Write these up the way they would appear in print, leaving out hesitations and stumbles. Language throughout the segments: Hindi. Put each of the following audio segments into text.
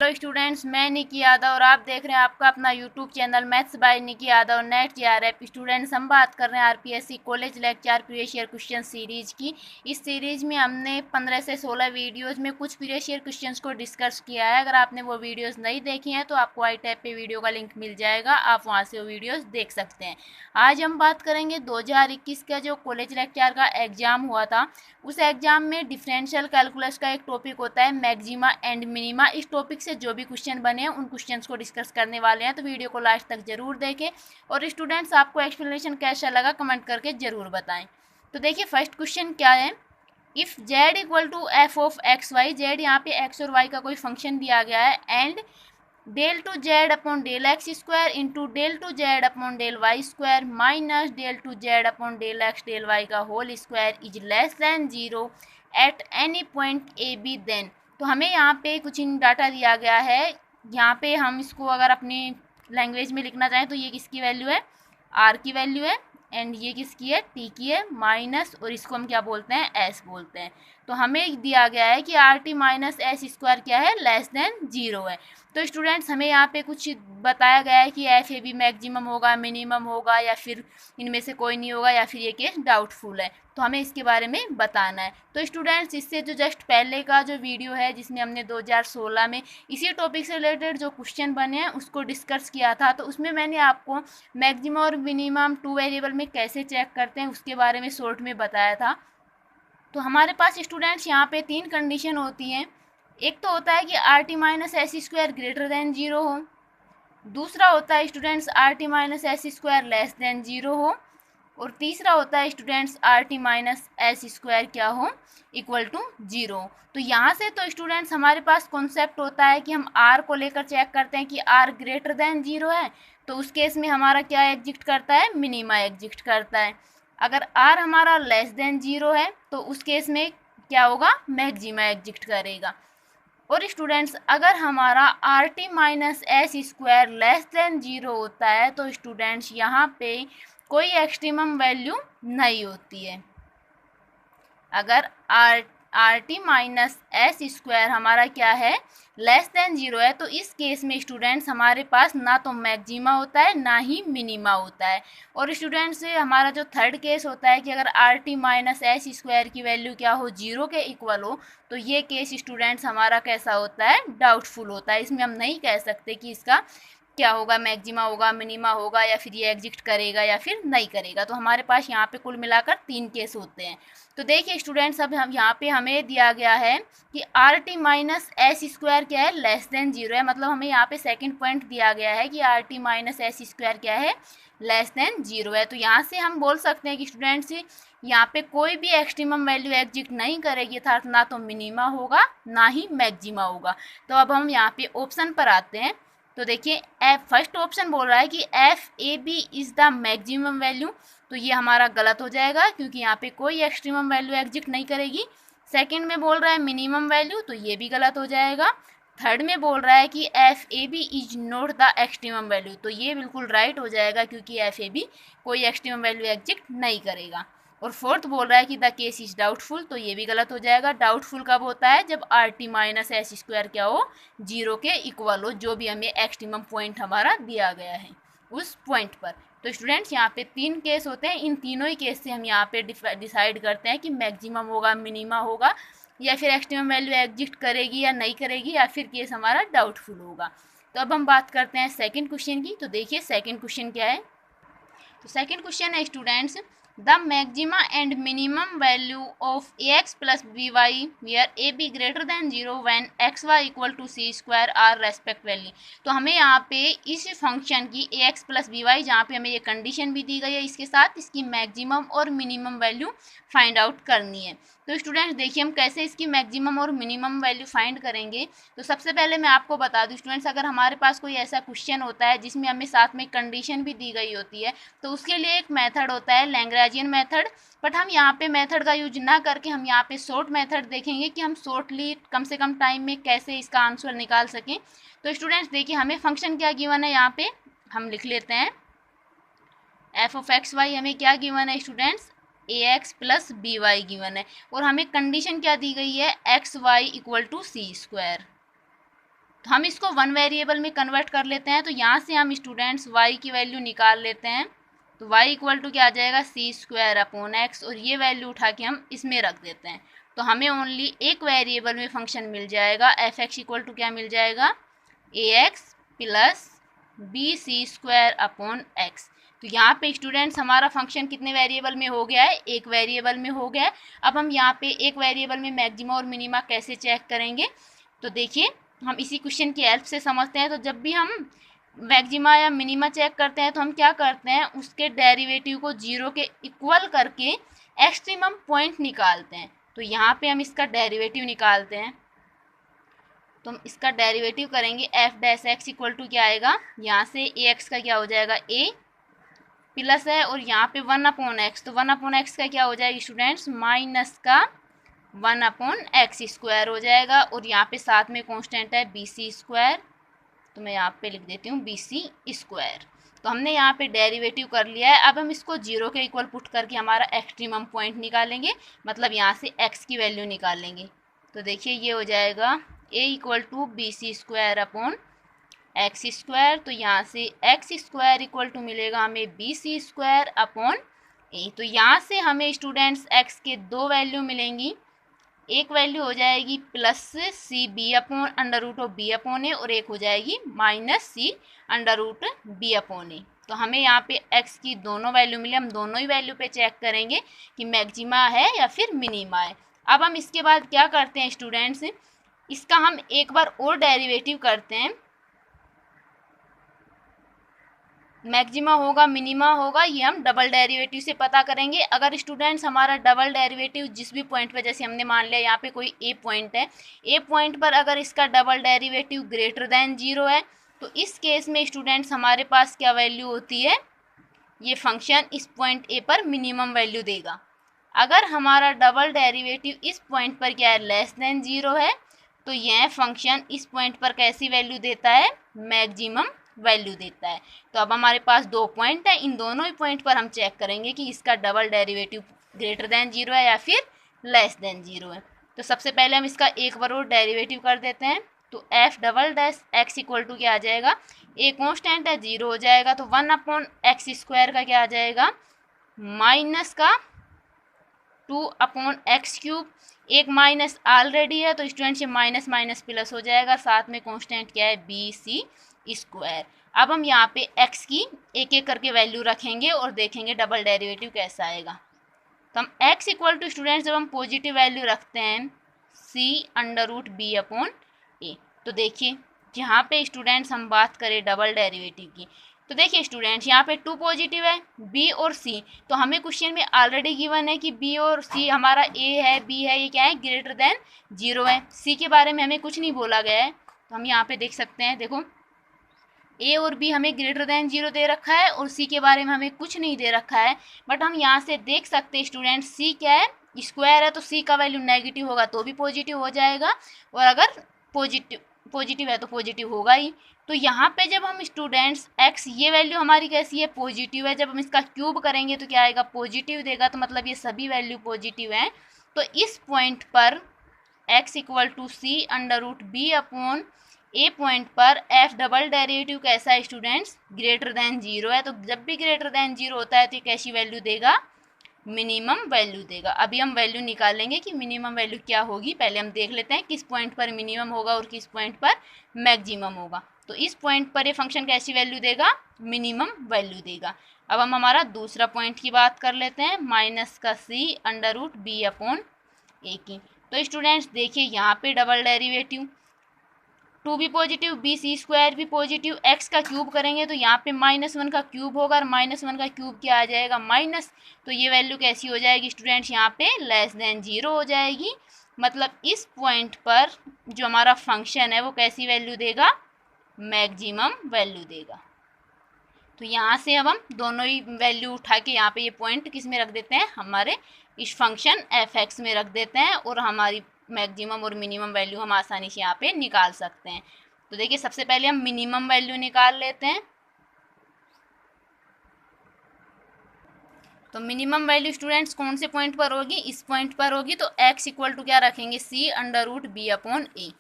हेलो स्टूडेंट्स, मैं निकी यादव और आप देख रहे हैं आपका अपना YouTube channel maths by Nikki Yadav NET JRF। Students, हम बात कर रहे हैं RPSC college lecture previous year question series की। इस सीरीज में हमने 15 से 16 वीडियोस में कुछ प्रीवियस ईयर क्वेश्चंस को डिस्कस किया है। अगर आपने वो वीडियोस नहीं देखी हैं तो आपको आई टैब पे वीडियो का लिंक मिल जाएगा, आप वहाँ से वो वीडियोज़ देख सकते हैं। आज हम बात करेंगे 2021 का जो कॉलेज लेक्चर का एग्ज़ाम हुआ था, उस एग्ज़ाम में डिफरेंशियल कैलकुलस का एक टॉपिक होता है मैक्सिमा एंड मिनिमा। इस टॉपिक से जो भी क्वेश्चन बने हैं उन क्वेश्चंस को डिस्कस करने वाले हैं, तो वीडियो को लास्ट तक जरूर देखें। और स्टूडेंट्स, आपको एक्सप्लेनेशन कैसा लगा कमेंट करके ज़रूर बताएं। तो देखिए फर्स्ट क्वेश्चन क्या है। If Z equal to F of X Y, Z यहाँ पे एक्स और वाई का कोई फंक्शन दिया गया है, and del two Z upon del X square into del two Z upon del Y square minus del two Z upon del X del Y का whole square is less than zero at any point A B, then. तो हमें यहाँ पे कुछ इन डाटा दिया गया है। यहाँ पे हम इसको अगर अपनी लैंग्वेज में लिखना चाहें तो ये किसकी वैल्यू है, आर की वैल्यू है, एंड ये किसकी है, टी की है, माइनस, और इसको हम क्या बोलते हैं, एस बोलते हैं। तो हमें दिया गया है कि R T minus S square क्या है, लेस देन जीरो है। तो स्टूडेंट्स, हमें यहाँ पे कुछ बताया गया है कि एफ ए बी मैक्सिमम होगा, मिनिमम होगा, या फिर इनमें से कोई नहीं होगा, या फिर ये केस डाउटफुल है। तो हमें इसके बारे में बताना है। तो स्टूडेंट्स, इससे जो जस्ट पहले का जो वीडियो है जिसमें हमने 2016 में इसी टॉपिक से रिलेटेड जो क्वेश्चन बने हैं उसको डिस्कस किया था, तो उसमें मैंने आपको मैक्सिमम और मिनिमम टू वेरिएबल में कैसे चेक करते हैं उसके बारे में शॉर्ट में बताया था। तो हमारे पास स्टूडेंट्स यहाँ पे तीन कंडीशन होती हैं। एक तो होता है कि R T minus S square greater than zero हो, दूसरा होता है students R T minus S square less than zero हो, और तीसरा होता है students R T minus S square क्या हो, इक्वल टू जीरो। तो यहाँ से तो स्टूडेंट्स हमारे पास कॉन्सेप्ट होता है कि हम आर को लेकर चेक करते हैं कि आर ग्रेटर देन जीरो है, तो उस केस में हमारा क्या एग्जिस्ट करता है, मिनिमा एग्जिस्ट करता है। अगर आर हमारा लेस देन जीरो है तो उस केस में क्या होगा, मैक्सिमा एग्जिस्ट करेगा। और स्टूडेंट्स, अगर हमारा R T minus S square less than zero होता है तो स्टूडेंट्स यहाँ पे कोई एक्सट्रीमम वैल्यू नहीं होती है। अगर R T minus S square हमारा क्या है, लेस देन जीरो है, तो इस केस में स्टूडेंट्स हमारे पास ना तो मैक्सिमा होता है ना ही मिनिमा होता है। और स्टूडेंट्स, हमारा जो थर्ड केस होता है कि अगर R T minus S square की वैल्यू क्या हो, जीरो के इक्वल हो, तो ये केस स्टूडेंट्स हमारा कैसा होता है, डाउटफुल होता है। इसमें हम नहीं कह सकते कि इसका क्या होगा, मैक्सिमा होगा, मिनिमा होगा, या फिर ये एग्जिस्ट करेगा या फिर नहीं करेगा। तो हमारे पास यहाँ पे कुल मिलाकर तीन केस होते हैं। तो देखिए स्टूडेंट्स, अब हम यहाँ पे हमें दिया गया है कि R T minus S square क्या है, लेस देन जीरो है। मतलब हमें यहाँ पे सेकंड पॉइंट दिया गया है कि R T minus S square क्या है, लेस देन जीरो है। तो यहाँ से हम बोल सकते हैं कि स्टूडेंट्स यहाँ पे कोई भी एक्सट्रीमम वैल्यू एग्जिस्ट नहीं करेगी, अर्थात ना तो मिनिमा होगा ना ही मैक्सिमा होगा। तो अब हम यहाँ पे ऑप्शन पर आते हैं। तो देखिए, फर्स्ट ऑप्शन बोल रहा है कि F A B is the maximum value, तो ये हमारा गलत हो जाएगा क्योंकि यहाँ पे कोई एक्सट्रीमम वैल्यू एग्जिस्ट नहीं करेगी। सेकंड में बोल रहा है मिनिमम वैल्यू, तो ये भी गलत हो जाएगा। थर्ड में बोल रहा है कि F A B is not the extremum value, तो ये बिल्कुल राइट हो जाएगा क्योंकि एफ ए बी कोई एक्सट्रीमम वैल्यू एग्जिस्ट नहीं करेगा। और फोर्थ बोल रहा है कि द केस इज डाउटफुल, तो ये भी गलत हो जाएगा। डाउटफुल कब होता है, जब R T minus S square क्या हो, जीरो के इक्वल हो, जो भी हमें एक्सट्रीमम पॉइंट हमारा दिया गया है उस पॉइंट पर। तो स्टूडेंट्स, यहाँ पे तीन केस होते हैं, इन तीनों ही केस से हम यहाँ पे डिसाइड करते हैं कि मैक्सिमम होगा, मिनिमा होगा, या फिर एक्सट्रीमम वैल्यू एग्जिस्ट करेगी या नहीं करेगी, या फिर केस हमारा डाउटफुल होगा। तो अब हम बात करते हैं सेकंड क्वेश्चन की। तो देखिए सेकंड क्वेश्चन क्या है। तो सेकंड क्वेश्चन है students, the maxima and minimum value of A X plus B Y where A B greater than zero when X Y equal to C square R respectively. तो हमें यहाँ पे इस फंक्शन की A X plus B Y, जहाँ पे हमें ये कंडीशन भी दी गई है, इसके साथ इसकी मैक्सिमम और मिनिमम वैल्यू फाइंड आउट करनी है। तो स्टूडेंट्स देखिए, हम कैसे इसकी मैक्सिमम और मिनिमम वैल्यू फाइंड करेंगे। तो सबसे पहले मैं आपको बता दूं स्टूडेंट्स, अगर हमारे पास कोई ऐसा क्वेश्चन होता है जिसमें हमें साथ में कंडीशन भी दी गई होती है, तो उसके लिए एक मेथड होता है लैग्रेंजियन मेथड। बट हम यहाँ पे मेथड का यूज ना करके हम यहाँ पे शॉर्ट मेथड देखेंगे कि हम शॉर्टली कम से कम टाइम में कैसे इसका आंसर निकाल सकें। तो स्टूडेंट्स देखिए, हमें फंक्शन क्या गिवन है, यहाँ पे हम लिख लेते हैं एफ ऑफ एक्स वाई। हमें क्या गिवन है students, A X plus B Y given है, और हमें कंडीशन क्या दी गई है, X Y equal to C square. तो हम इसको वन वेरिएबल में कन्वर्ट कर लेते हैं। तो यहाँ से हम स्टूडेंट्स y की वैल्यू निकाल लेते हैं। तो y इक्वल टू क्या आ जाएगा, सी स्क्वायर अपॉन एक्स, और ये वैल्यू उठा के हम इसमें रख देते हैं। तो हमें ओनली एक वेरिएबल में फंक्शन मिल जाएगा, एफ एक्स इक्वल टू क्या मिल जाएगा, A X plus B C square upon X. तो यहाँ पे स्टूडेंट्स हमारा फंक्शन कितने वेरिएबल में हो गया है, एक वेरिएबल में हो गया है। अब हम यहाँ पे एक वेरिएबल में मैक्सिमा और मिनिमा कैसे चेक करेंगे, तो देखिए हम इसी क्वेश्चन की हेल्प से समझते हैं। तो जब भी हम मैक्सिमा या मिनिमा चेक करते हैं तो हम क्या करते हैं, उसके डेरिवेटिव को जीरो के इक्वल करके एक्सट्रीमम पॉइंट निकालते हैं। तो यहाँ पे हम इसका डेरिवेटिव निकालते हैं। तो हम इसका डेरिवेटिव करेंगे, F dash X equal to क्या आएगा, यहाँ से ए एक्स का क्या हो जाएगा, ए प्लस है, और यहाँ पे वन अपॉन एक्स, तो वन अपॉन एक्स का क्या हो जाएगा स्टूडेंट्स, माइनस का वन अपॉन एक्स स्क्वायर हो जाएगा, और यहाँ पे साथ में कांस्टेंट है बी सी स्क्वायर। तो मैं यहाँ पे लिख देती हूँ बी सी स्क्वायर। तो हमने यहाँ पे डेरिवेटिव कर लिया है। अब हम इसको जीरो के इक्वल पुट करके हमारा एक्सट्रीमम पॉइंट निकालेंगे, मतलब यहाँ से एक्स की वैल्यू निकालेंगे। तो देखिए ये हो जाएगा A equal to B C square upon X square. तो यहाँ से एक्स स्क्वायर इक्वल टू मिलेगा हमें B C square upon A. तो यहाँ से हमें स्टूडेंट्स एक्स के दो वैल्यू मिलेंगी, एक वैल्यू हो जाएगी plus C B upon under root of B upon A, और एक हो जाएगी minus C under root B upon A. तो हमें यहाँ पे एक्स की दोनों वैल्यू मिली, हम दोनों ही वैल्यू पे चेक करेंगे कि मैक्सिमा है या फिर मिनिमा है। अब हम इसके बाद क्या करते हैं स्टूडेंट्स, इसका हम एक बार और डेरिवेटिव करते हैं। मैक्सिमा होगा मिनिमा होगा, ये हम डबल डेरिवेटिव से पता करेंगे। अगर स्टूडेंट्स हमारा डबल डेरिवेटिव जिस भी पॉइंट पर, जैसे हमने मान लिया यहाँ पे कोई ए पॉइंट है, ए पॉइंट पर अगर इसका double derivative greater than zero है, तो इस केस में स्टूडेंट्स हमारे पास क्या वैल्यू होती है, ये फंक्शन इस पॉइंट ए पर मिनिमम वैल्यू देगा। अगर हमारा डबल डेरिवेटिव इस पॉइंट पर क्या है, लेस देन जीरो है, तो यह फंक्शन इस पॉइंट पर कैसी वैल्यू देता है, मैक्सिमम वैल्यू देता है। तो अब हमारे पास दो पॉइंट है, इन दोनों ही पॉइंट पर हम चेक करेंगे कि इसका double derivative greater than zero है या फिर लेस देन जीरो है। तो सबसे पहले हम इसका एक बार और डेरिवेटिव कर देते हैं। तो F double dash X equal to क्या आ जाएगा, ए कॉन्स्टेंट है जीरो हो जाएगा, तो वन अपॉन एक्स स्क्वायर का क्या आ जाएगा, माइनस का टू अपॉन एक्स क्यूब, एक माइनस ऑलरेडी है तो स्टूडेंट्स ये माइनस माइनस प्लस हो जाएगा, साथ में कांस्टेंट क्या है बी सी स्क्वायर। अब हम यहाँ पे x की एक एक करके वैल्यू रखेंगे और देखेंगे डबल डेरिवेटिव कैसा आएगा। तो हम x इक्वल टू स्टूडेंट्स जब हम पॉजिटिव वैल्यू रखते हैं c under root B upon A, तो देखिए यहाँ पे स्टूडेंट्स हम बात करें डबल डेरिवेटिव की, तो देखिए स्टूडेंट्स यहाँ पे टू पॉजिटिव है b और c, तो हमें क्वेश्चन में ऑलरेडी गिवन है कि b और c हमारा a है b है, ये क्या है ग्रेटर देन जीरो है। c के बारे में हमें कुछ नहीं बोला गया है, तो हम यहाँ पे देख सकते हैं, देखो a और b हमें ग्रेटर देन जीरो दे रखा है और c के बारे में हमें कुछ नहीं दे रखा है। बट हम यहाँ से देख सकते हैं स्टूडेंट c क्या है, स्क्वायर है, तो c का वैल्यू नेगेटिव होगा तो भी पॉजिटिव हो जाएगा, और अगर पॉजिटिव है तो पॉजिटिव होगा ही। तो यहाँ पे जब हम स्टूडेंट्स x, ये वैल्यू हमारी कैसी है, पॉजिटिव है, जब हम इसका क्यूब करेंगे तो क्या आएगा, पॉजिटिव देगा, तो मतलब ये सभी वैल्यू पॉजिटिव हैं। तो इस पॉइंट पर x equal to C under root B upon A point पर f डबल डेरिवेटिव कैसा है स्टूडेंट्स, ग्रेटर देन जीरो है। तो जब भी ग्रेटर देन जीरो होता है तो ये कैसी वैल्यू देगा, मिनिमम वैल्यू देगा। अभी हम वैल्यू निकालेंगे कि मिनिमम वैल्यू क्या होगी, पहले हम देख लेते हैं किस पॉइंट पर मिनिमम होगा और किस पॉइंट पर मैक्सिमम होगा। तो इस पॉइंट पर ये फंक्शन कैसी वैल्यू देगा, मिनिमम वैल्यू देगा। अब हम हमारा दूसरा पॉइंट की बात कर लेते हैं, माइनस का C under root B upon ए की। तो स्टूडेंट्स देखिए यहाँ पे डबल डेरिवेटिव, टू भी पॉजिटिव बी सी स्क्वायर भी पॉजिटिव, एक्स का क्यूब करेंगे तो यहाँ पे माइनस वन का क्यूब होगा, और माइनस वन का क्यूब क्या आ जाएगा, माइनस। तो ये वैल्यू कैसी हो जाएगी स्टूडेंट्स, यहाँ पे लेस देन जीरो हो जाएगी। मतलब इस पॉइंट पर जो हमारा फंक्शन है वो कैसी वैल्यू देगा, मैक्सिमम वैल्यू देगा। तो यहाँ से अब हम दोनों ही वैल्यू उठा के यहाँ पे ये पॉइंट किस में रख देते हैं, हमारे इस फंक्शन एफ एक्स में रख देते हैं, और हमारी मैक्सिमम और मिनिमम वैल्यू हम आसानी से यहाँ पे निकाल सकते हैं। तो देखिए सबसे पहले हम मिनिमम वैल्यू निकाल लेते हैं। तो मिनिमम वैल्यू स्टूडेंट्स कौन से पॉइंट पर होगी, इस पॉइंट पर होगी। तो x इक्वल टू क्या रखेंगे, c under root B upon A.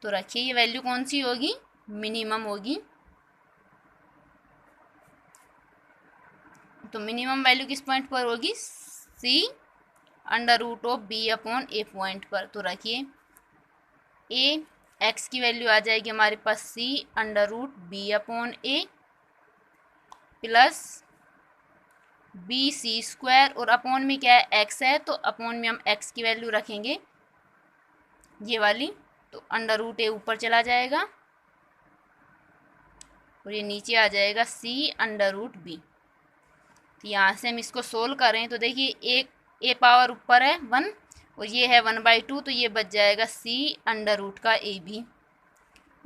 तो रखिए ये वैल्यू कौन सी होगी, मिनिमम होगी। तो मिनिमम वैल्यू किस पॉइंट पर होगी, C under root of B upon A point पर। तो रखिए ए एक्स की वैल्यू आ जाएगी हमारे पास सी अंडर रूट बी अपॉन ए प्लस बी सी स्क्वायर, और अपॉन में क्या है, एक्स है, तो अपॉन में हम एक्स की वैल्यू रखेंगे ये वाली। तो अंडर रूट ए ऊपर चला जाएगा और ये नीचे आ जाएगा सी अंडर रूट बी। तो यहाँ से हम इसको सोल्व करें तो देखिए एक ए पावर ऊपर है 1 और ये है 1/2, तो ये बच जाएगा सी अंडर रूट का ए बी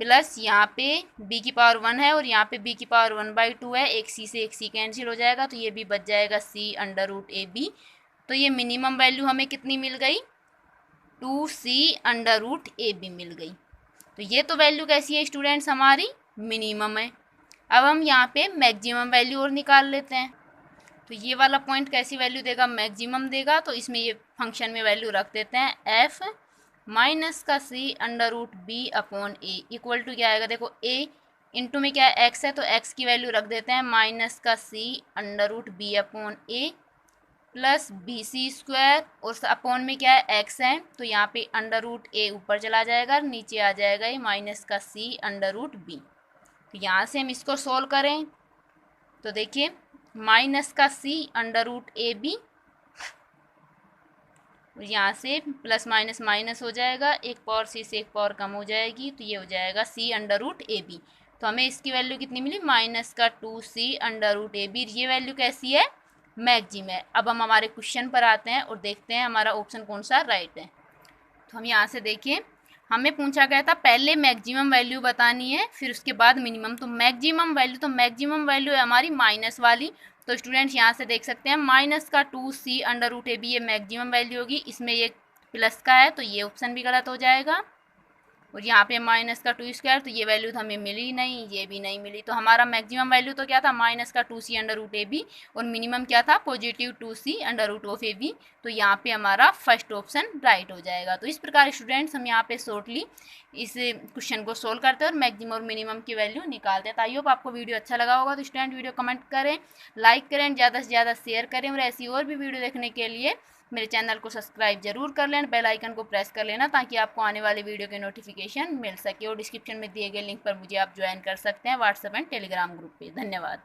प्लस यहाँ पे b की पावर 1 है और यहाँ पे b की पावर 1/2 है, एक c से एक c कैंसिल हो जाएगा, तो ये भी बच जाएगा c under root A B. तो ये मिनिमम वैल्यू हमें कितनी मिल गई, 2c under root A B मिल गई। तो ये तो वैल्यू कैसी है स्टूडेंट्स, हमारी मिनिमम है। अब हम यहाँ पे मैक्सिमम वैल्यू और निकाल लेते हैं। तो ये वाला पॉइंट कैसी वैल्यू देगा, मैक्सिमम देगा, तो इसमें ये फंक्शन में वैल्यू रख देते हैं f माइनस का C under root B upon A equal to क्या आएगा, देखो a इंटू में क्या है x है, तो x की वैल्यू रख देते हैं माइनस का C under root B upon ए प्लस बी सी स्क्वायर, और अपॉन में क्या है x है, तो यहाँ पे अंडर रूट ए ऊपर चला जाएगा, नीचे आ जाएगा ये माइनस का सी अंडर रूट बी। तो यहाँ से हम इसको सोल्व करें तो देखिए माइनस का C under root A B, यहाँ से प्लस माइनस माइनस हो जाएगा, एक पावर सी से एक पावर कम हो जाएगी, तो ये हो जाएगा C under root A B. तो हमें इसकी वैल्यू कितनी मिली, माइनस का 2c under root A B. ये वैल्यू कैसी है, मैक्सिमम है। अब हम हमारे क्वेश्चन पर आते हैं और देखते हैं हमारा ऑप्शन कौन सा राइट है। तो हम यहाँ से देखिए हमें पूछा गया था पहले मैक्सिमम वैल्यू बतानी है फिर उसके बाद मिनिमम। तो मैक्सिमम वैल्यू है हमारी माइनस वाली। तो स्टूडेंट्स यहाँ से देख सकते हैं माइनस का 2c under root A B ये मैक्सिमम वैल्यू होगी, इसमें ये प्लस का है तो ये ऑप्शन भी गलत हो जाएगा। और यहाँ पे माइनस का 2 स्क्वायर, तो ये वैल्यू तो हमें मिली नहीं, ये भी नहीं मिली। तो हमारा मैक्सिमम वैल्यू तो क्या था, माइनस का 2c under root A B, और मिनिमम क्या था, positive 2c under root of A B. तो यहाँ पे हमारा फर्स्ट ऑप्शन राइट हो जाएगा। तो इस प्रकार स्टूडेंट्स हम यहाँ पे शॉर्टली इस क्वेश्चन को सोल्व करते हैं और मैक्सिमम और मिनिमम की वैल्यू निकालते हैं। तो आई होप आपको वीडियो अच्छा लगा होगा। तो स्टूडेंट वीडियो कमेंट करें, लाइक करें, ज़्यादा से ज़्यादा शेयर करें, और ऐसी और भी वीडियो देखने के लिए मेरे चैनल को सब्सक्राइब जरूर कर लेना, बेल आइकन को प्रेस कर लेना ताकि आपको आने वाले वीडियो के नोटिफिकेशन मिल सके। और डिस्क्रिप्शन में दिए गए लिंक पर मुझे आप ज्वाइन कर सकते हैं व्हाट्सएप एंड टेलीग्राम ग्रुप पे। धन्यवाद।